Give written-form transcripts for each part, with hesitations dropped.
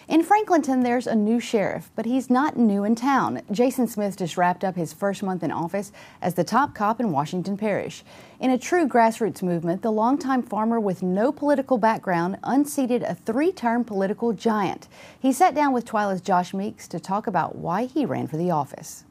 In Franklinton, there's a new sheriff, but he's not new in town. Jason Smith just wrapped up his first month in office as the top cop in Washington Parish. In a true grassroots movement, the longtime farmer with no political background unseated a three-term political giant. He sat down with TWILA's Josh Meeks to talk about why he ran for the office.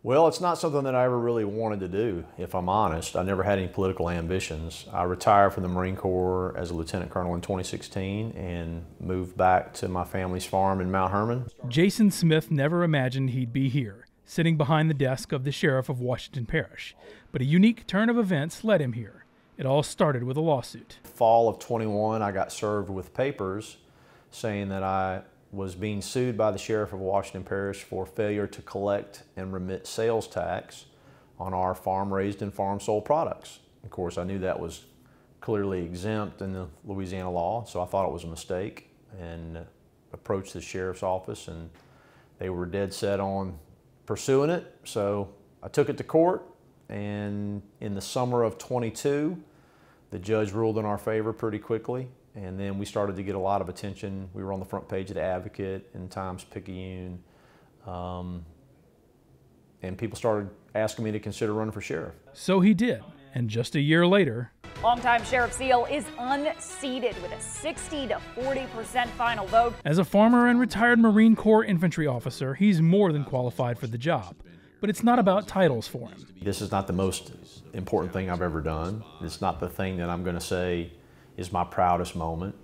Well, it's not something that I ever really wanted to do, if I'm honest. I never had any political ambitions. I retired from the Marine Corps as a lieutenant colonel in 2016 and moved back to my family's farm in Mount Hermon. Jason Smith never imagined he'd be here, sitting behind the desk of the sheriff of Washington Parish. But a unique turn of events led him here. It all started with a lawsuit. Fall of 21, I got served with papers saying that I was being sued by the sheriff of Washington Parish for failure to collect and remit sales tax on our farm-raised and farm-sold products. Of course, I knew that was clearly exempt in the Louisiana law, so I thought it was a mistake and approached the sheriff's office, and they were dead set on pursuing it. So I took it to court, and in the summer of 22, the judge ruled in our favor pretty quickly. And then we started to get a lot of attention. We were on the front page of the Advocate and Times-Picayune. And people started asking me to consider running for sheriff. So he did, and just a year later, longtime Sheriff Seal is unseated with a 60 to 40% final vote. As a farmer and retired Marine Corps infantry officer, he's more than qualified for the job. But it's not about titles for him. This is not the most important thing I've ever done. It's not the thing that I'm going to say is my proudest moment.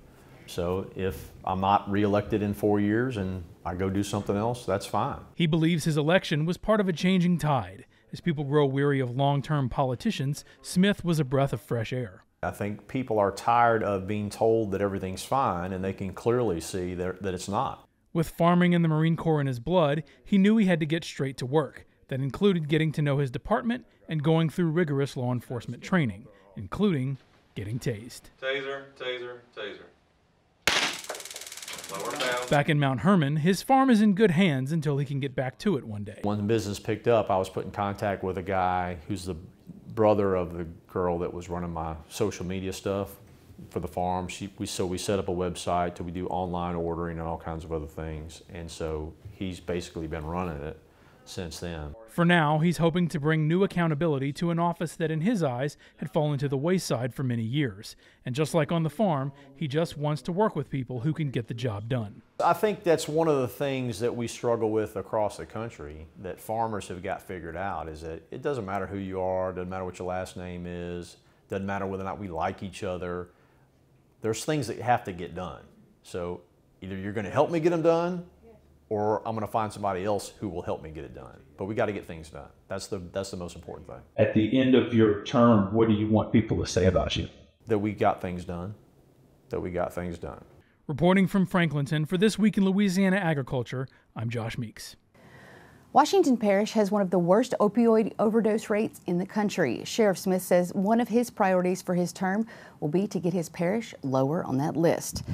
So if I'm not reelected in 4 years and I go do something else, that's fine. He believes his election was part of a changing tide. As people grow weary of long-term politicians, Smith was a breath of fresh air. I think people are tired of being told that everything's fine, and they can clearly see that it's not. With farming and the Marine Corps in his blood, he knew he had to get straight to work. That included getting to know his department and going through rigorous law enforcement training, including getting tased. Taser, taser, taser. Lower down. Back in Mount Hermon, his farm is in good hands until he can get back to it one day. When the business picked up, I was put in contact with a guy who's the brother of the girl that was running my social media stuff for the farm. So we set up a website to we do online ordering and all kinds of other things. And so he's basically been running it since then. For now, he's hoping to bring new accountability to an office that in his eyes had fallen to the wayside for many years. And just like on the farm, he just wants to work with people who can get the job done. I think that's one of the things that we struggle with across the country that farmers have got figured out, is that it doesn't matter who you are, doesn't matter what your last name is, doesn't matter whether or not we like each other. There's things that have to get done. So either you're going to help me get them done, or I'm going to find somebody else who will help me get it done. But we got to get things done. That's the most important thing. At the end of your term, what do you want people to say about you? That we got things done. That we got things done. Reporting from Franklinton for This Week in Louisiana Agriculture, I'm Josh Meeks. Washington Parish has one of the worst opioid overdose rates in the country. Sheriff Smith says one of his priorities for his term will be to get his parish lower on that list.